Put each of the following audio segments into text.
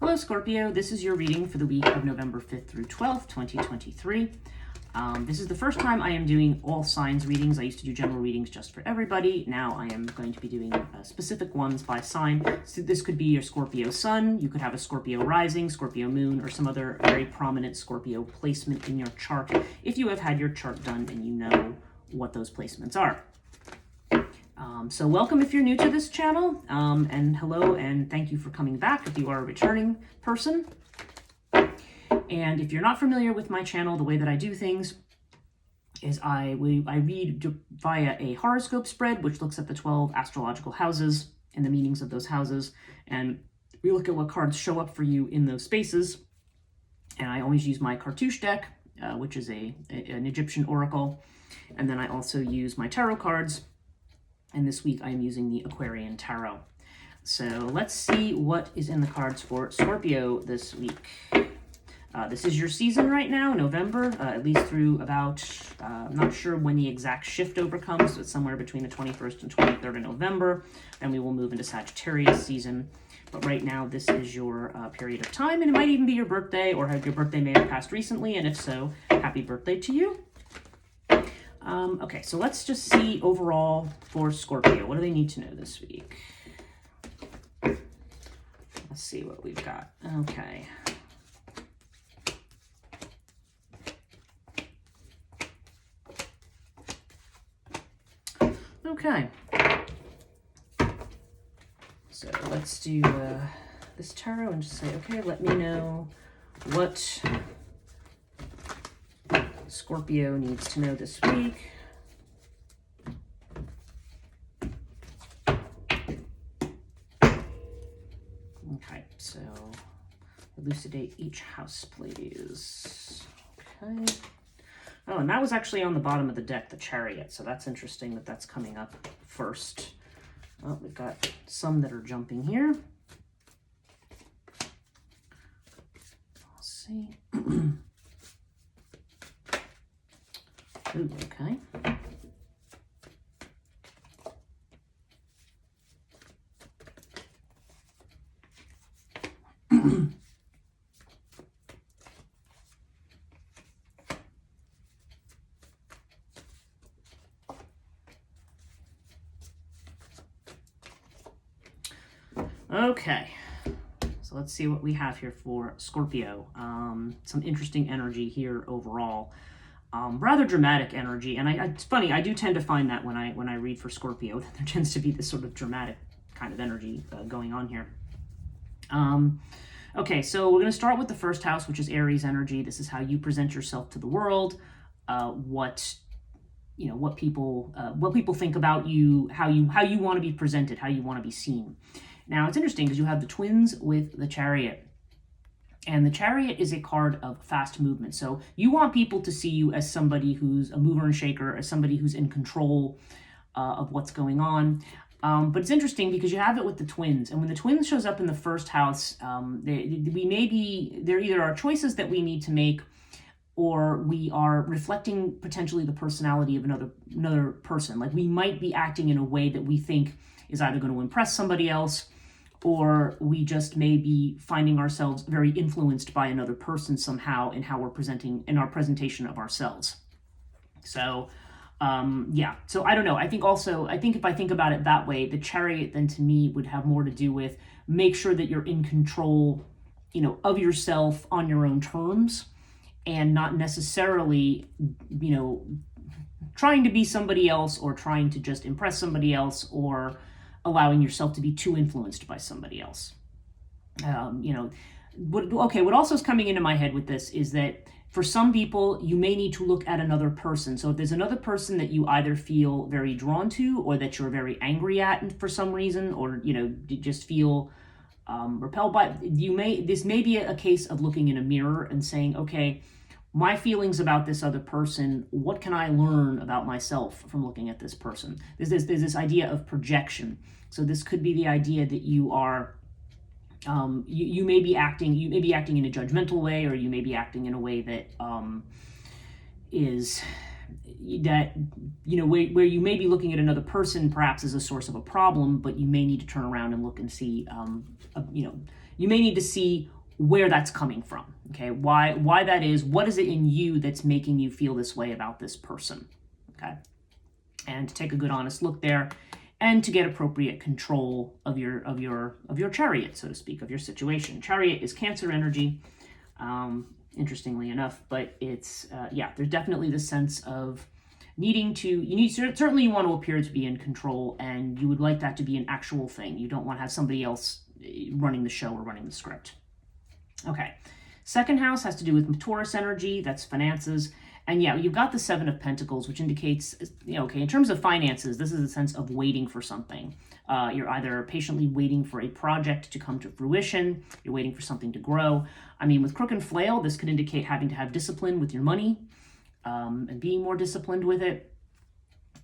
Hello Scorpio, this is your reading for the week of November 5th through 12th, 2023. This is the first time I am doing all signs readings. I used to do general readings just for everybody. Now I am going to be doing specific ones by sign. So this could be your Scorpio sun, you could have a Scorpio rising, Scorpio moon, or some other very prominent Scorpio placement in your chart if you have had your chart done and you know what those placements are. So welcome if you're new to this channel, and hello and thank you for coming back if you are a returning person. And if you're not familiar with my channel, the way that I do things is I read via a horoscope spread, which looks at the 12 astrological houses and the meanings of those houses, and we look at what cards show up for you in those spaces. And I always use my cartouche deck, which is an Egyptian oracle, and then I also use my tarot cards. And this week I am using the Aquarian Tarot. So let's see what is in the cards for Scorpio this week. This is your season right now, November, at least through about, I'm not sure when the exact shift over comes, so it's somewhere between the 21st and 23rd of November, and we will move into Sagittarius season. But right now, this is your period of time, and it might even be your birthday, or your birthday may have passed recently, and if so, happy birthday to you. Okay, so let's just see overall for Scorpio. What do they need to know this week? Let's see what we've got. Okay. Okay. So let's do this tarot and just say, okay, let me know what Scorpio needs to know this week. Okay, so elucidate each house, please. Okay. Oh, and that was actually on the bottom of the deck, the Chariot, so that's interesting that that's coming up first. Oh, we've got some that are jumping here. Let's see. Ooh, okay. Okay, so let's see what we have here for Scorpio. Some interesting energy here overall. Rather dramatic energy, and it's funny, I do tend to find that when I read for Scorpio, that there tends to be this sort of dramatic kind of energy going on here. Okay, so we're going to start with the first house, which is Aries energy. This is how you present yourself to the world, what people think about you, how you want to be presented, how you want to be seen. Now, it's interesting because you have the twins with the Chariot. And the Chariot is a card of fast movement. So you want people to see you as somebody who's a mover and shaker, as somebody who's in control of what's going on. But it's interesting because you have it with the twins. And when the twins shows up in the first house, there either are choices that we need to make, or we are reflecting potentially the personality of another person. Like we might be acting in a way that we think is either going to impress somebody else, or we just may be finding ourselves very influenced by another person somehow in how we're presenting, in our presentation of ourselves. So, yeah. So I don't know. I think if I think about it that way, the Chariot then to me would have more to do with make sure that you're in control, of yourself on your own terms, and not necessarily, trying to be somebody else or trying to just impress somebody else or allowing yourself to be too influenced by somebody else. What also is coming into my head with this is that for some people, you may need to look at another person. So if there's another person that you either feel very drawn to or that you're very angry at for some reason, or, just feel repelled by, this may be a case of looking in a mirror and saying, okay, my feelings about this other person, what can I learn about myself from looking at this person? There's this idea of projection. So this could be the idea that you are, you may be acting in a judgmental way, or you may be acting in a way that is that, you know, where you may be looking at another person perhaps as a source of a problem, but you may need to turn around and look and see, you know, you may need to see where that's coming from. Okay, why that is, what is it in you that's making you feel this way about this person? Okay, and to take a good honest look there, and to get appropriate control of your chariot, so to speak, of your situation. Chariot is Cancer energy, interestingly enough, but it's yeah, there's definitely this sense of needing to, certainly you want to appear to be in control, and you would like that to be an actual thing. You don't want to have somebody else running the show or running the script. Okay, second house has to do with Taurus energy, that's finances. And yeah, you've got the Seven of Pentacles, which indicates, okay, in terms of finances, this is a sense of waiting for something. You're either patiently waiting for a project to come to fruition, you're waiting for something to grow. I mean, with Crook and Flail, this could indicate having to have discipline with your money, and being more disciplined with it.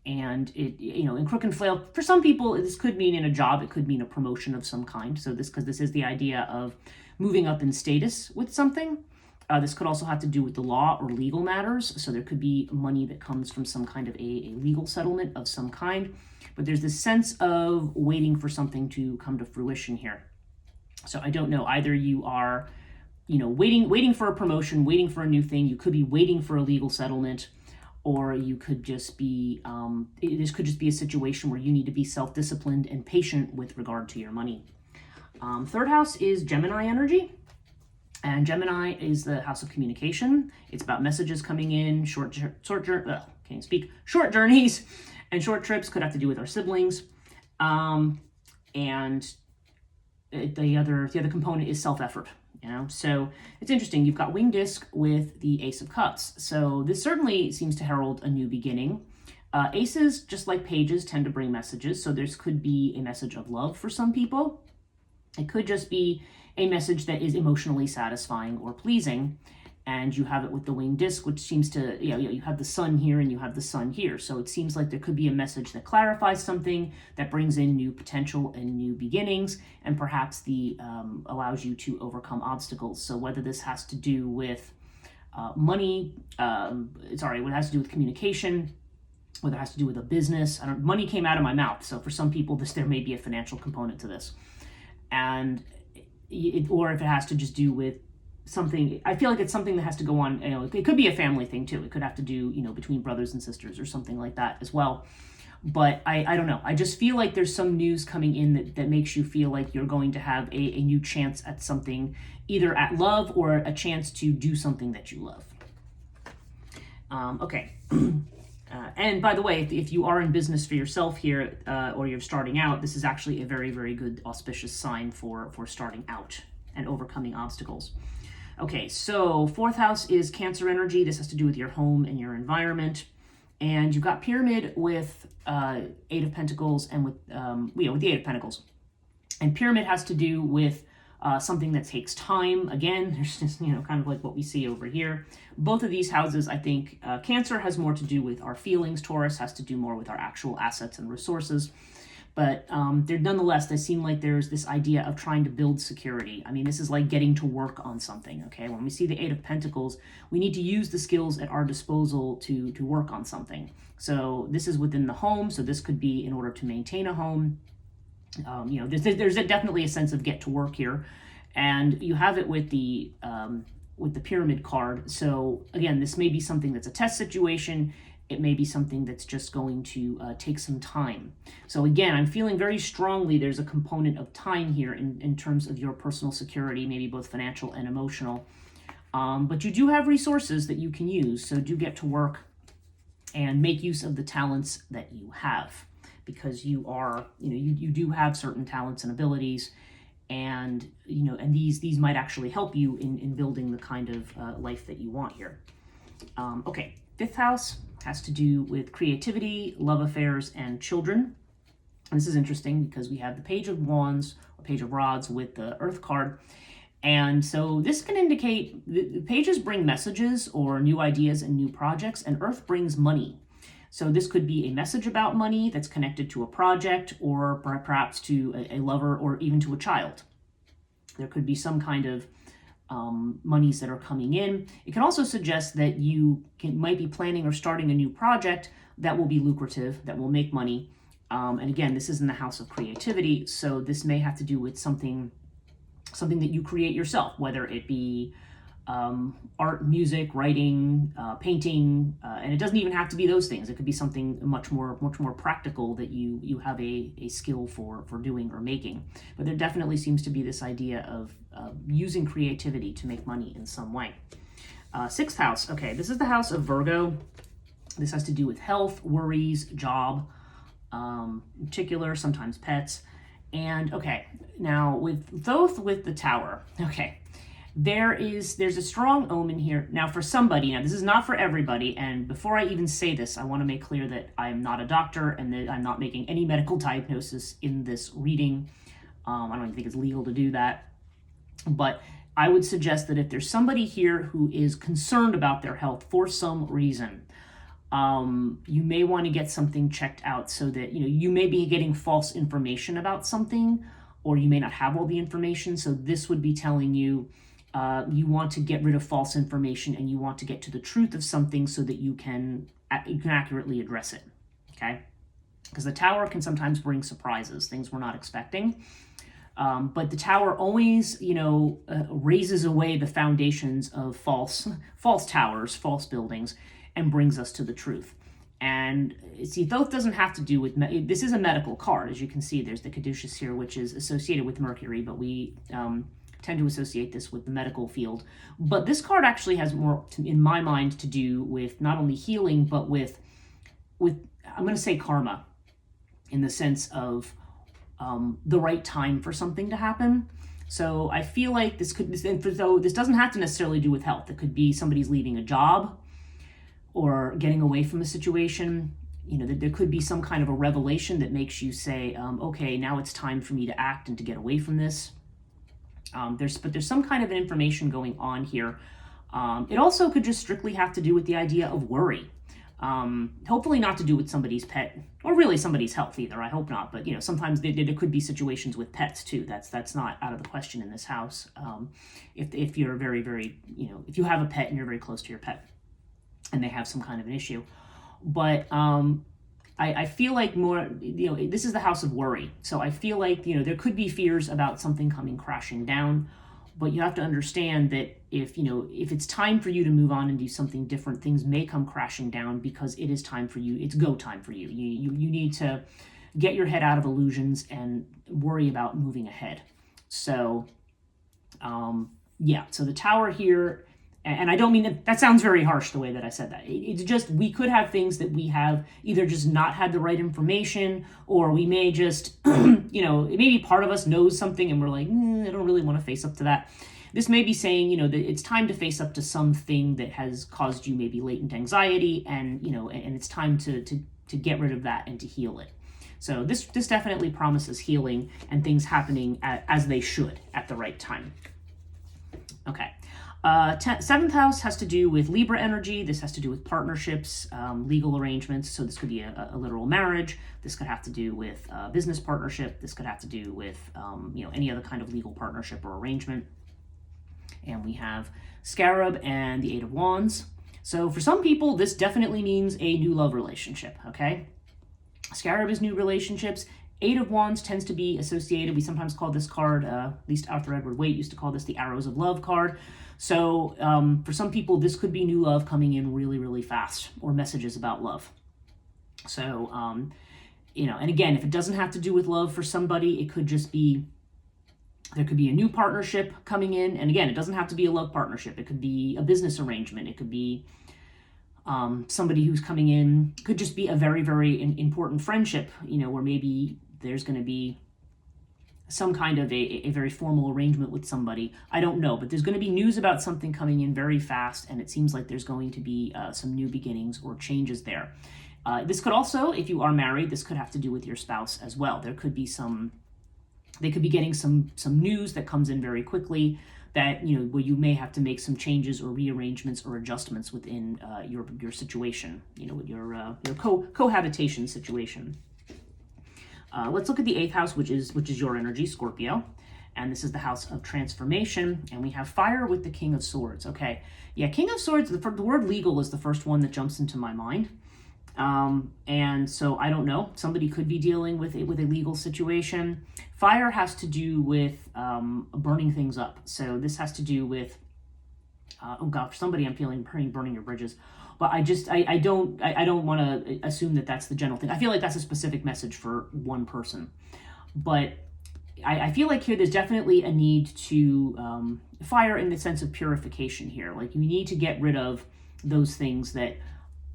And it, in Crook and Flail, for some people, this could mean in a job, it could mean a promotion of some kind. So because this is the idea of moving up in status with something. This could also have to do with the law or legal matters. So there could be money that comes from some kind of a legal settlement of some kind. But there's this sense of waiting for something to come to fruition here. So I don't know, either you are, waiting for a promotion, waiting for a new thing. You could be waiting for a legal settlement, or you could just be, this could just be a situation where you need to be self-disciplined and patient with regard to your money. Third house is Gemini energy. And Gemini is the house of communication. It's about messages coming in, short journeys, and short trips. Could have to do with our siblings. And the other component is self-effort. So it's interesting. You've got winged disc with the Ace of Cups. So this certainly seems to herald a new beginning. Aces, just like pages, tend to bring messages. So this could be a message of love for some people. It could just be a message that is emotionally satisfying or pleasing, and you have it with the winged disc, which seems to, you have the sun here and you have the sun here. So it seems like there could be a message that clarifies something, that brings in new potential and new beginnings, and perhaps allows you to overcome obstacles. So whether this has to do with money, what has to do with communication, whether it has to do with a business. Money came out of my mouth, so for some people, there may be a financial component to this. And or if it has to just do with something, I feel like it's something that has to go on, it could be a family thing too. It could have to do, between brothers and sisters or something like that as well. But I don't know. I just feel like there's some news coming in that makes you feel like you're going to have a new chance at something, either at love or a chance to do something that you love. Okay. And by the way, if you are in business for yourself here, or you're starting out, this is actually a very, very good auspicious sign for starting out and overcoming obstacles. Okay, so fourth house is Cancer energy. This has to do with your home and your environment. And you've got Pyramid with Eight of Pentacles and with the Eight of Pentacles. And Pyramid has to do with something that takes time. Again, there's just, kind of like what we see over here. Both of these houses, I think, Cancer has more to do with our feelings. Taurus has to do more with our actual assets and resources. But nonetheless, they seem like there's this idea of trying to build security. I mean, this is like getting to work on something, okay? When we see the Eight of Pentacles, we need to use the skills at our disposal to work on something. So this is within the home, so this could be in order to maintain a home. There's definitely a sense of get to work here. And you have it with the Pyramid card. So again, this may be something that's a test situation. It may be something that's just going to take some time. So again, I'm feeling very strongly there's a component of time here in terms of your personal security, maybe both financial and emotional. But you do have resources that you can use. So do get to work and make use of the talents that you have, because you are, you do have certain talents and abilities, and these might actually help you in building the kind of life that you want here. Okay, fifth house has to do with creativity, love affairs, and children. And this is interesting because we have the Page of Wands, or Page of Rods, with the Earth card. And so this can indicate the pages bring messages or new ideas and new projects, and Earth brings money. So this could be a message about money that's connected to a project, or perhaps to a lover, or even to a child. There could be some kind of monies that are coming in. It can also suggest that you might be planning or starting a new project that will be lucrative, that will make money. And again, this is in the house of creativity, so this may have to do with something something that you create yourself, whether it be art, music, writing, painting, and it doesn't even have to be those things. It could be something much more practical that you have a skill for doing or making. But there definitely seems to be this idea of using creativity to make money in some way. Sixth house. Okay, this is the house of Virgo. This has to do with health, worries, job, in particular, sometimes pets. And okay, now with both with the Tower, okay, there's a strong omen here. Now for somebody, now this is not for everybody, and before I even say this, I want to make clear that I'm not a doctor and that I'm not making any medical diagnosis in this reading. I don't even think it's legal to do that. But I would suggest that if there's somebody here who is concerned about their health for some reason, you may want to get something checked out so that, you may be getting false information about something, or you may not have all the information. So this would be telling you, you want to get rid of false information and you want to get to the truth of something so that you can accurately address it, okay? Because the Tower can sometimes bring surprises, things we're not expecting. But the Tower always, raises away the foundations of false towers, false buildings, and brings us to the truth. And see, Thoth doesn't have to do with, this is a medical card. As you can see, there's the caduceus here, which is associated with Mercury, but we tend to associate this with the medical field. But this card actually has more, in my mind, to do with not only healing, but with I'm going to say karma, in the sense of the right time for something to happen. So I feel like this doesn't have to necessarily do with health. It could be somebody's leaving a job or getting away from a situation. There could be some kind of a revelation that makes you say, okay, now it's time for me to act and to get away from this. There's some kind of information going on here. It also could just strictly have to do with the idea of worry. Hopefully not to do with somebody's pet or really somebody's health either. I hope not. But sometimes there could be situations with pets too. That's not out of the question in this house. If you're very, very, if you have a pet and you're very close to your pet and they have some kind of an issue. But I feel like more, this is the house of worry. So I feel like, there could be fears about something coming crashing down, but you have to understand that if it's time for you to move on and do something different, things may come crashing down because it is time for you. It's go time for you. You need to get your head out of illusions and worry about moving ahead. So, so the Tower here, and I don't mean that sounds very harsh the way that I said that. It's just, we could have things that we have either just not had the right information, or we may just, maybe part of us knows something and we're like, I don't really want to face up to that. This may be saying, that it's time to face up to something that has caused you maybe latent anxiety, and, and it's time to get rid of that and to heal it. So this definitely promises healing and things happening as they should at the right time. Okay. Seventh house has to do with Libra energy. This has to do with partnerships, legal arrangements. So this could be a literal marriage. This could have to do with business partnership. This could have to do with, any other kind of legal partnership or arrangement. And we have Scarab and the Eight of Wands. So for some people, this definitely means a new love relationship, okay? Scarab is new relationships. Eight of Wands tends to be associated, we sometimes call this card, at least Arthur Edward Waite used to call this the Arrows of Love card. So for some people, this could be new love coming in really, really fast, or messages about love. So, and again, if it doesn't have to do with love for somebody, it could just be, there could be a new partnership coming in. And again, it doesn't have to be a love partnership. It could be a business arrangement. It could be somebody who's coming in. It could just be a very, very important friendship, where maybe there's going to be some kind of a very formal arrangement with somebody. I don't know, but there's going to be news about something coming in very fast, and it seems like there's going to be some new beginnings or changes there. This could also, if you are married, this could have to do with your spouse as well. They could be getting some news that comes in very quickly that, where you may have to make some changes or rearrangements or adjustments within your situation, with your cohabitation situation. Let's look at the eighth house, which is your energy, Scorpio. And this is the house of transformation. And we have fire with the King of Swords. Okay. Yeah, King of Swords, the word legal is the first one that jumps into my mind. And so I don't know. Somebody could be dealing with a legal situation. Fire has to do with burning things up. So this has to do with oh God, for somebody I'm feeling burning your bridges. But I don't want to assume that that's the general thing. I feel like that's a specific message for one person. But I feel like here there's definitely a need to fire in the sense of purification here. Like you need to get rid of those things that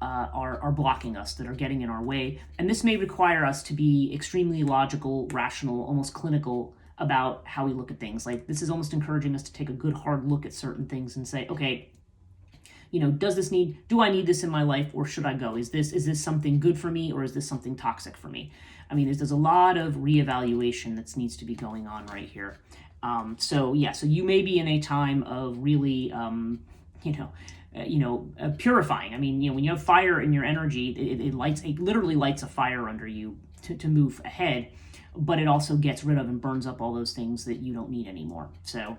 are blocking us, that are getting in our way. And this may require us to be extremely logical, rational, almost clinical about how we look at things. Like this is almost encouraging us to take a good hard look at certain things and say, okay, you know, do I need this in my life, or should I go? Is this something good for me, or is this something toxic for me? I mean, there's a lot of reevaluation that needs to be going on right here. So you may be in a time of really, purifying. I mean, you know, when you have fire in your energy, it literally lights a fire under you to move ahead, but it also gets rid of and burns up all those things that you don't need anymore. So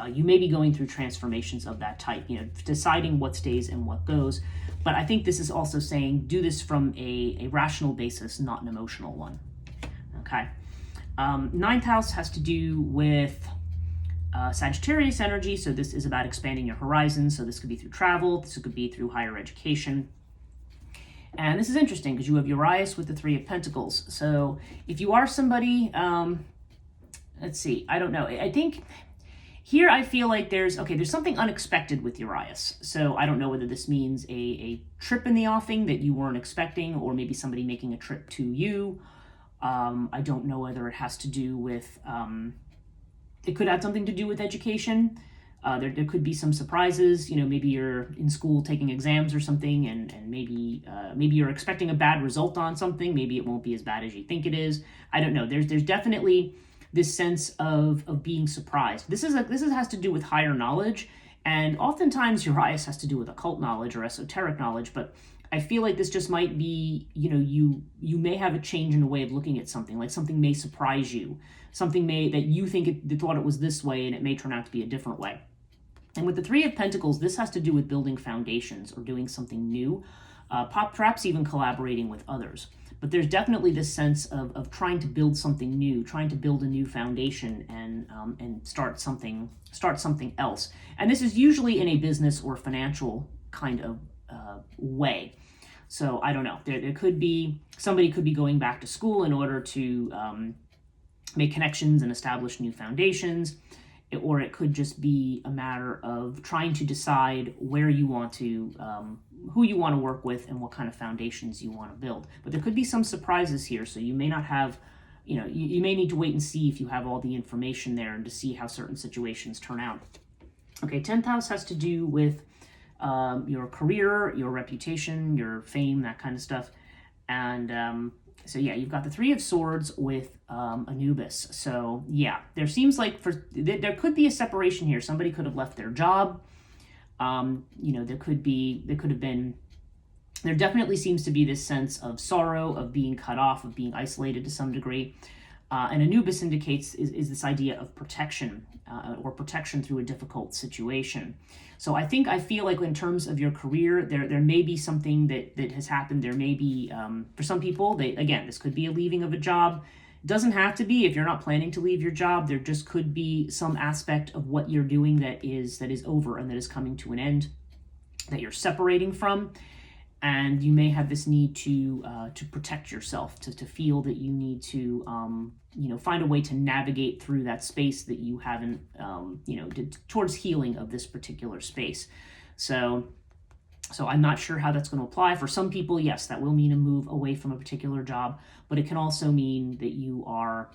you may be going through transformations of that type, you know, deciding what stays and what goes. But I think this is also saying do this from a rational basis, not an emotional one. Okay. Ninth house has to do with Sagittarius energy. So this is about expanding your horizons. So this could be through travel. This could be through higher education. And this is interesting because you have Urias with the Three of Pentacles. So if you are somebody, let's see, I don't know. I think here I feel like there's something unexpected with Urias. So I don't know whether this means a trip in the offing that you weren't expecting, or maybe somebody making a trip to you. I don't know whether it has to do with, it could have something to do with education. There could be some surprises. You know, maybe you're in school taking exams or something, and maybe you're expecting a bad result on something. Maybe it won't be as bad as you think it is. I don't know. There's definitely this sense of being surprised. This has to do with higher knowledge, and oftentimes Urias has to do with occult knowledge or esoteric knowledge. But I feel like this just might be, you know, you may have a change in the way of looking at something. Like something may surprise you. Something that you thought it was this way, and it may turn out to be a different way. And with the Three of Pentacles, this has to do with building foundations or doing something new, perhaps even collaborating with others. But there's definitely this sense of trying to build something new, trying to build a new foundation and start something else. And this is usually in a business or financial kind of way. So I don't know. There could be somebody could be going back to school in order to make connections and establish new foundations. Or it could just be a matter of trying to decide where you want to, who you want to work with and what kind of foundations you want to build. But there could be some surprises here, so you may not have, you know, you may need to wait and see if you have all the information there and to see how certain situations turn out. Okay, 10th house has to do with your career, your reputation, your fame, that kind of stuff. And so yeah, you've got the Three of Swords with Anubis. So yeah, there seems like there could be a separation here. Somebody could have left their job. You know, there definitely seems to be this sense of sorrow, of being cut off, of being isolated to some degree. And Anubis indicates is this idea of protection or protection through a difficult situation. So I feel like in terms of your career, there may be something that has happened. There may be, for some people, this could be a leaving of a job. It doesn't have to be if you're not planning to leave your job. There just could be some aspect of what you're doing that is over and that is coming to an end, that you're separating from. And you may have this need to protect yourself, to feel that you need to, find a way to navigate through that space that you haven't, towards healing of this particular space. So I'm not sure how that's going to apply. For some people, yes, that will mean a move away from a particular job, but it can also mean that you are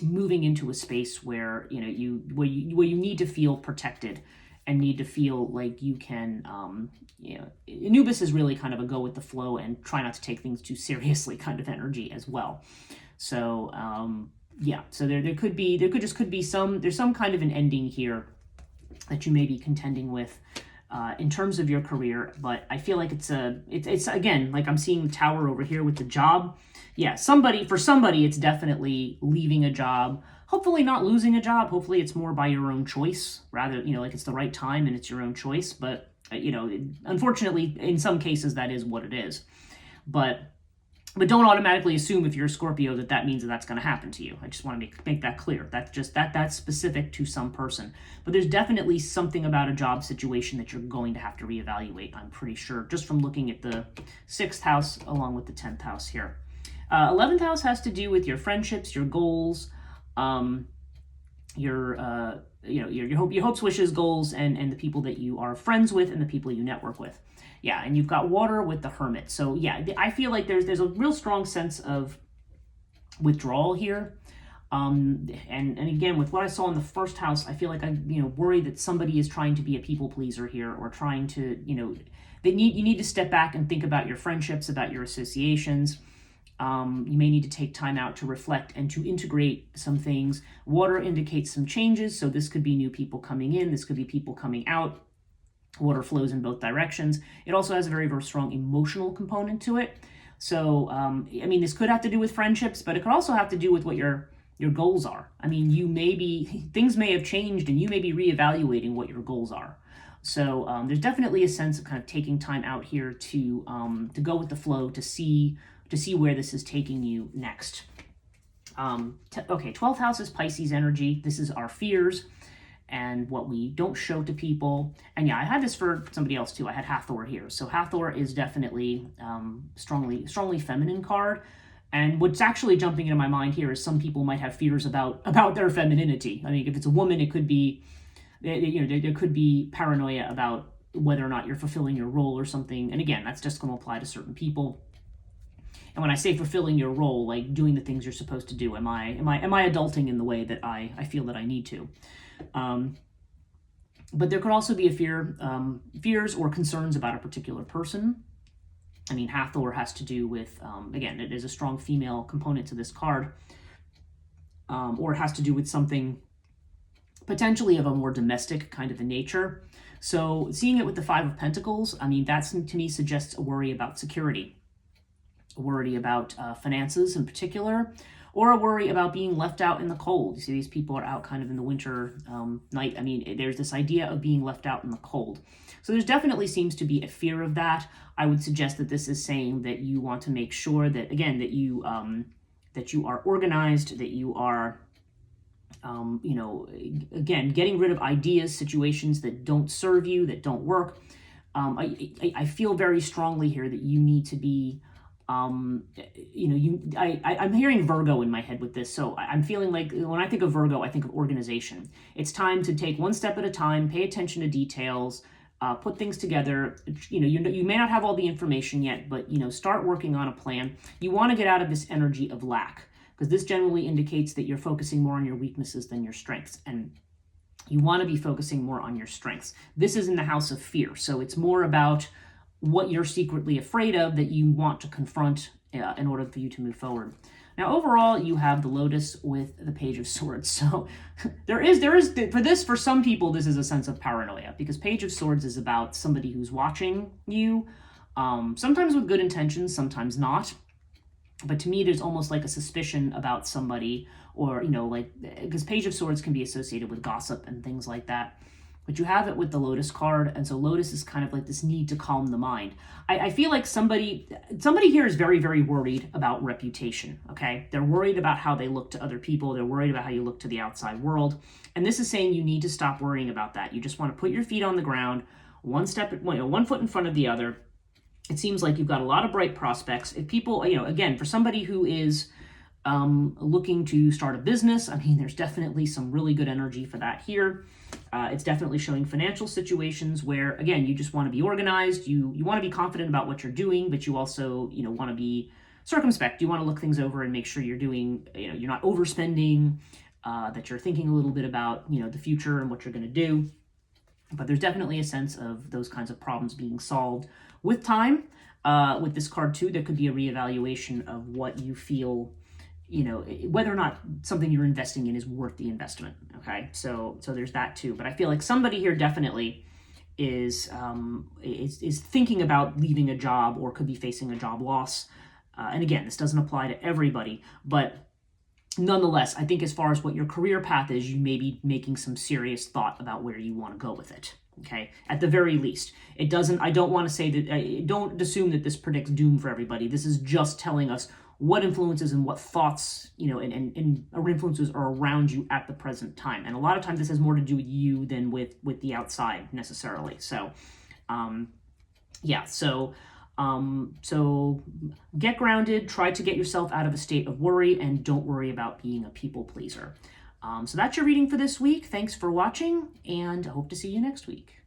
moving into a space where, where you need to feel protected and need to feel like you can, Anubis is really kind of a go with the flow and try not to take things too seriously kind of energy as well. So, so there could be some kind of an ending here that you may be contending with in terms of your career. But I feel like it's again, like I'm seeing the Tower over here with the job. Yeah, for somebody, it's definitely leaving a job. Hopefully not losing a job. Hopefully it's more by your own choice, rather, like it's the right time and it's your own choice. But Unfortunately, in some cases, that is what it is. But don't automatically assume if you're a Scorpio that means that's going to happen to you. I just want to make that clear. That's specific to some person. But there's definitely something about a job situation that you're going to have to reevaluate, I'm pretty sure, just from looking at the 6th house along with the 10th house here. 11th house has to do with your friendships, your goals, your hopes, wishes, goals, and the people that you are friends with and the people you network with. Yeah, and you've got water with the Hermit. So yeah, I feel like there's a real strong sense of withdrawal here. And again, with what I saw in the 1st house, I feel like I worry that somebody is trying to be a people pleaser here, or trying to you need to step back and think about your friendships, about your associations. You may need to take time out to reflect and to integrate some things. Water indicates some changes, so this could be new people coming in, this could be people coming out. Water flows in both directions. It also has a very, very strong emotional component to it. So, this could have to do with friendships, but it could also have to do with what your goals are. Things may have changed and you may be reevaluating what your goals are. So there's definitely a sense of kind of taking time out here to go with the flow, to see where this is taking you next. 12th house is Pisces energy. This is our fears and what we don't show to people. And yeah, I had this for somebody else too. I had Hathor here. So Hathor is definitely strongly feminine card. And what's actually jumping into my mind here is some people might have fears about their femininity. If it's a woman, it could be, there could be paranoia about whether or not you're fulfilling your role or something. And again, that's just going to apply to certain people. And when I say fulfilling your role, like doing the things you're supposed to do, am I adulting in the way that I feel that I need to? But there could also be a fears or concerns about a particular person. Hathor has to do with, again, it is a strong female component to this card, or it has to do with something potentially of a more domestic kind of a nature. So seeing it with the 5 of Pentacles, that to me suggests a worry about security, a worry about finances in particular, or a worry about being left out in the cold. You see, these people are out kind of in the winter night. There's this idea of being left out in the cold. So there's definitely seems to be a fear of that. I would suggest that this is saying that you want to make sure that, again, that you are organized, that you are, again, getting rid of ideas, situations that don't serve you, that don't work. I feel very strongly here that you need to be, I'm hearing Virgo in my head with this. So I'm feeling like when I think of Virgo, I think of organization. It's time to take one step at a time, pay attention to details, put things together. You may not have all the information yet, but, start working on a plan. You want to get out of this energy of lack, because this generally indicates that you're focusing more on your weaknesses than your strengths. And you want to be focusing more on your strengths. This is in the house of fear. So it's more about what you're secretly afraid of that you want to confront in order for you to move forward. Now, overall, you have the Lotus with the Page of Swords. So there is for some people, this is a sense of paranoia, because Page of Swords is about somebody who's watching you, sometimes with good intentions, sometimes not. But to me, there's almost like a suspicion about somebody, or, because Page of Swords can be associated with gossip and things like that. But you have it with the Lotus card, and so Lotus is kind of like this need to calm the mind. I feel like somebody here is very, very worried about reputation, okay? They're worried about how they look to other people. They're worried about how you look to the outside world. And this is saying you need to stop worrying about that. You just want to put your feet on the ground, one foot in front of the other. It seems like you've got a lot of bright prospects. If people, again, for somebody who is looking to start a business, there's definitely some really good energy for that here. It's definitely showing financial situations where, again, you just want to be organized. You want to be confident about what you're doing, but you also, want to be circumspect. You want to look things over and make sure you're doing, you're not overspending, that you're thinking a little bit about, the future and what you're going to do. But there's definitely a sense of those kinds of problems being solved with time. With this card too, there could be a reevaluation of what you feel, whether or not something you're investing in is worth the investment. Okay, so there's that too. But I feel like somebody here definitely is thinking about leaving a job, or could be facing a job loss. And again, this doesn't apply to everybody, but nonetheless, I think as far as what your career path is, you may be making some serious thought about where you want to go with it. Okay, at the very least. It doesn't, I don't want to say that, don't assume that this predicts doom for everybody. This is just telling us what influences and what thoughts, and influences are around you at the present time. And a lot of times this has more to do with you than with the outside necessarily. So, yeah, so get grounded, try to get yourself out of a state of worry, and don't worry about being a people pleaser. So that's your reading for this week. Thanks for watching, and I hope to see you next week.